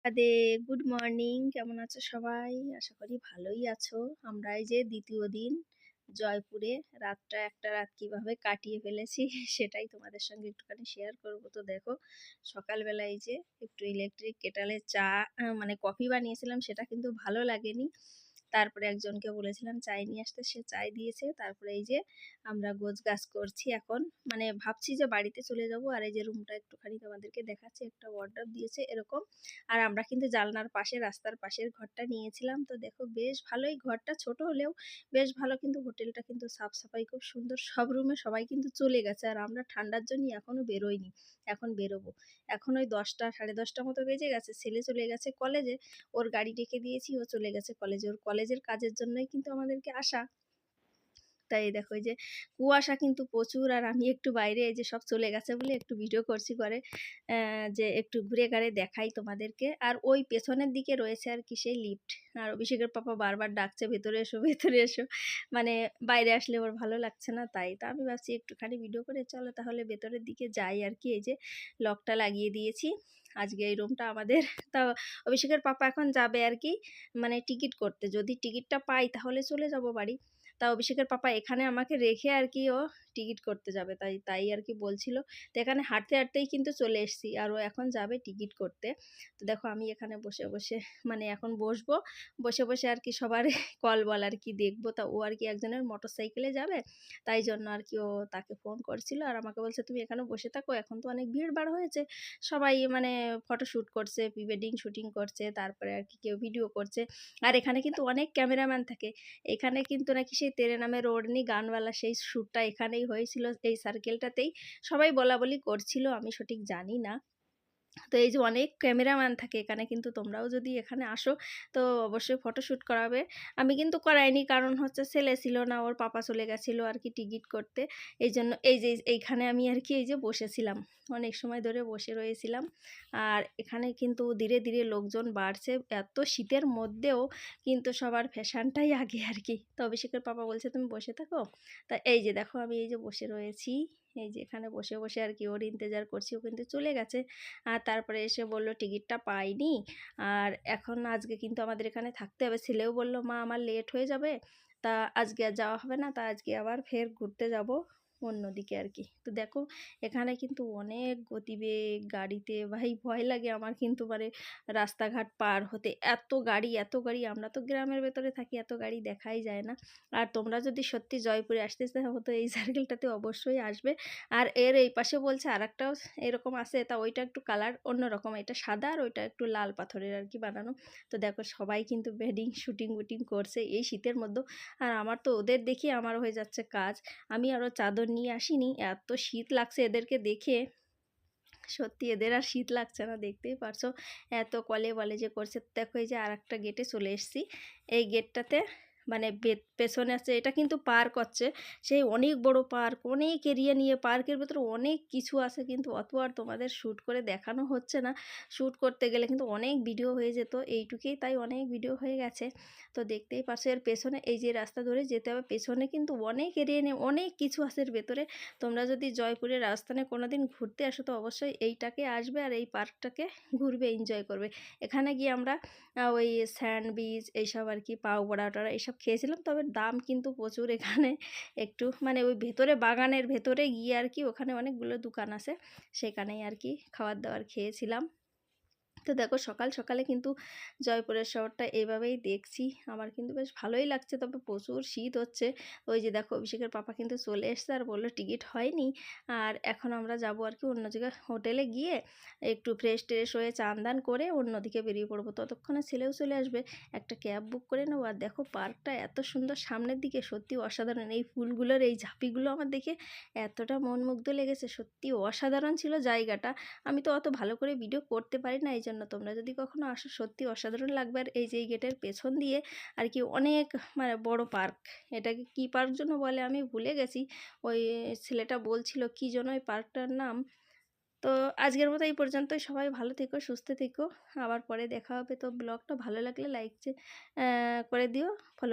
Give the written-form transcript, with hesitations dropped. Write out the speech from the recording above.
Radhe, good morning. কেমন আছো সবাই? আশা করি ভালোই আছো। আমরা এই যে দ্বিতীয় দিন জয়পুরে একটা রাত কিভাবে কাটিয়ে ফেলেছি সেটাই তোমাদের সঙ্গে একটুখানি শেয়ার করবো। তো দেখো, সকালবেলা এই যে একটু ইলেকট্রিক কেটালে চা মানে কফি বানিয়েছিলাম, সেটা কিন্তু ভালো লাগেনি। তারপরে একজনকে বলেছিলাম চাই নিয়ে আসতে, সে চাই দিয়েছে। তারপরে এই যে আমরা গোছগাছ করছি এখন, মানে ভাবছি যে বাড়িতে চলে যাব। আর এই যে রুমটা একটুখানি তোমাদেরকে দেখাচ্ছি, একটা ওয়ার্ডরোব দিয়েছে এরকম। আর আমরা কিন্তু জানলার পাশে, রাস্তার পাশের ঘরটা নিয়েছিলাম। তো দেখো বেশ ভালোই, ঘরটা ছোট হলেও বেশ ভালো। কিন্তু হোটেলটা কিন্তু সাফ সাফাই খুব সুন্দর, সব রুমে সবাই কিন্তু চলে গেছে। আর আমরা ঠান্ডার জন্য এখনো বেরোইনি, এখন বেরোবো। এখন ওই 10টা সাড়ে 10টা মতো বেজে গেছে। ছেলে চলে গেছে কলেজে, ওর গাড়ি ডেকে দিয়েছি, ও চলে গেছে কলেজে। ওর কলেজের কাজের জন্যই কিন্তু আমাদেরকে আসা। তাই দেখো এই যে কুয়াশা কিন্তু প্রচুর। আর আমি একটু বাইরে, এই যে সব চলে গেছে বলে একটু ভিডিও করছি করে, যে একটু ঘুরে ঘাড়ে দেখাই তোমাদেরকে। আর ওই পেছনের দিকে রয়েছে আর কি সেই লিফট। আর অভিষেকের পাপা বারবার ডাকছে ভেতরে এসো ভেতরে এসো, মানে বাইরে আসলে ওর ভালো লাগছে না। তাই তা আমি ভাবছি একটুখানি ভিডিও করে চলো তাহলে ভেতরের দিকে যাই আর কি। এই যে লকটা লাগিয়ে দিয়েছি। আজকে এই রুমটা আমাদের। তা অভিষেকের পাপা এখন যাবে আর কি, মানে টিকিট করতে। যদি টিকিটটা পাই তাহলে চলে যাব বাড়ি। তা অভিষেকের পাপা এখানে আমাকে রেখে আর কি ও টিকিট করতে যাবে, তাই তাই আর কি বলছিল। তো এখানে হাঁটতে হাঁটতেই কিন্তু চলে এসেছি, আর ও এখন যাবে টিকিট করতে। তো দেখো আমি এখানে বসে বসে, মানে এখন বসবো, বসে বসে আর কি সবার কল বল আর কি দেখবো। তা ও আর কি একজনের মোটর সাইকেলে যাবে, তাই জন্য আর কি ও তাকে ফোন করছিল। আর আমাকে বলছে তুমি এখানে বসে থাকো, এখন তো অনেক ভিড় ভাড় হয়েছে, সবাই মানে ফটোশ্যুট করছে, প্রি ওয়েডিং শুটিং করছে, তারপরে আর কি কেউ ভিডিও করছে। আর এখানে কিন্তু অনেক ক্যামেরাম্যান থাকে। এখানে কিন্তু নাকি সেই তেরে নামের ওড়নি গানওয়ালা সেই শ্যুটটা এখানেই হয়েছিল, এই সার্কেলটাতেই। সবাই বলা বলি করছিল, আমি সঠিক জানি না। তো এই যে অনেক ক্যামেরাম্যান থাকে এখানে, কিন্তু তোমরাও যদি এখানে আসো তো অবশ্যই ফটোশ্যুট করাবে। আমি কিন্তু করাইনি, কারণ হচ্ছে ছেলে ছিল না, ওর পাপা চলে গেছিলো আর কি টিকিট করতে। এই জন্য এই যে এইখানে আমি আর কি এই যে বসেছিলাম, অনেক সময় ধরে বসে রয়েছিলাম। আর এখানে কিন্তু ধীরে ধীরে লোকজন বাড়ছে, এত শীতের মধ্যেও কিন্তু সবার ফ্যাশনটাই আগে আর কি। তো অভিষেকের পাপা বলছে তুমি বসে থাকো। তা এই যে দেখো আমি এই যে বসে রয়েছি, এই যে এখানে বসে বসে আর কি ওর ইন্তজার করছি। ও কিন্তু চলে গেছে। আর তারপরে এসে বলল টিকিটটা পাইনি, আর এখন আজকে কিন্তু আমাদের এখানে থাকতে হবে। ছেলেও বলল মা আমার লেট হয়ে যাবে, তা আজকে আর যাওয়া হবে না, তা আজকে আবার ফের ঘুরতে যাব অন্যদিকে আর কি। তো দেখো এখানে কিন্তু অনেক গতিবেগ গাড়িতে, ভাই ভয় লাগে আমার কিন্তু, মানে রাস্তাঘাট পার হতে এত গাড়ি এত গাড়ি। আমরা তো গ্রামের ভেতরে থাকি, এত গাড়ি দেখাই যায় না। আর তোমরা যদি সত্যি জয়পুরে আসতে চাও তো এই সার্কেলটাতে অবশ্যই আসবে। আর এর এই পাশে বলছে আরেকটাও এরকম আছে, তা ওইটা একটু কালার অন্যরকম, এটা সাদা আর ওইটা একটু লাল পাথরের আর কি বানানো। তো দেখো সবাই কিন্তু ওয়েডিং শুটিং উটিং করছে এই শীতের মধ্যে। আর আমার তো ওদের দেখি আমার হয়ে যাচ্ছে কাজ। আমি আরও চাদর নিয়ে আসিনি, এত শীত লাগছে এদেরকে দেখে। সত্যি এদের আর শীত লাগছে না, দেখতেই পারছো এত কলে বলে যে করছে। দেখো এই যে আর একটা গেটে চলে এসেছি। এই গেটটাতে মানে পেছনে আছে, এটা কিন্তু পার্ক হচ্ছে, সেই অনেক বড় পার্ক, অনেক এরিয়া নিয়ে। পার্কের ভেতরে অনেক কিছু আছে, কিন্তু অত আর তোমাদের শ্যুট করে দেখানো হচ্ছে না। শ্যুট করতে গেলে কিন্তু অনেক ভিডিও হয়ে যেত, এইটুকুই তাই অনেক ভিডিও হয়ে গেছে। তো দেখতেই পারছো এর পেছনে এই যে রাস্তা ধরে যেতে হবে, পেছনে কিন্তু অনেক এরিয়া নিয়ে অনেক কিছু আছে এর ভেতরে। তোমরা যদি জয়পুরের রাজস্থানে কোনো দিন ঘুরতে আসো তো অবশ্যই এইটাকে আসবে আর এই পার্কটাকে ঘুরবে, এনজয় করবে। এখানে গিয়ে আমরা ওই স্যান্ডউইচ এইসব আর কি, পাও বড়া টড়া এইসব খেয়েছিলাম। তবে দাম কিন্তু প্রচুর এখানে। একটু মানে ওই ভেতরে বাগানের ভেতরে গিয়ে আর কি, ওখানে অনেকগুলো দোকান আছে, সেখানেই আর কি খাবার দাবার খেয়েছিলাম। তো দেখো সকাল সকালে কিন্তু জয়পুরের শহরটা এইভাবেই দেখছি, আমার কিন্তু বেশ ভালোই লাগছে। তবে প্রচুর শীত হচ্ছে। ওই যে দেখো অভিষেকের পাপা কিন্তু চলে এসছে আর বললো টিকিট হয়নি। আর এখন আমরা যাব আর কি অন্য জায়গায় হোটেলে গিয়ে একটু ফ্রেশ ট্রেশ হয়ে চান দান করে অন্যদিকে বেরিয়ে পড়বো। ততক্ষণে ছেলেও চলে আসবে, একটা ক্যাব বুক করে নেবো। আর দেখো পার্কটা এত সুন্দর সামনের দিকে, সত্যি অসাধারণ। এই ফুলগুলোর এই ঝাঁপিগুলো আমার দেখে এতটা মনমুগ্ধ লেগেছে, সত্যি অসাধারণ ছিল জায়গাটা। আমি তো অত ভালো করে ভিডিও করতে পারি না, এই জন্য তোমরা যদি কখনো আসো সত্যি অসাধারণ লাগবে। আর এই যে এই গেটের পেছন দিয়ে আর কি অনেক মানে বড় পার্ক। এটাকে কী পার্ক জন্য বলে আমি ভুলে গেছি, ওই ছেলেটা বলছিল কী জন্য ওই পার্কটার নাম। তো আজকের মতো এই পর্যন্তই। সবাই ভালো থেকো, সুস্থ থেকো, আবার পরে দেখা হবে। তো ব্লগটা ভালো লাগলে লাইক করে দিও, ফলো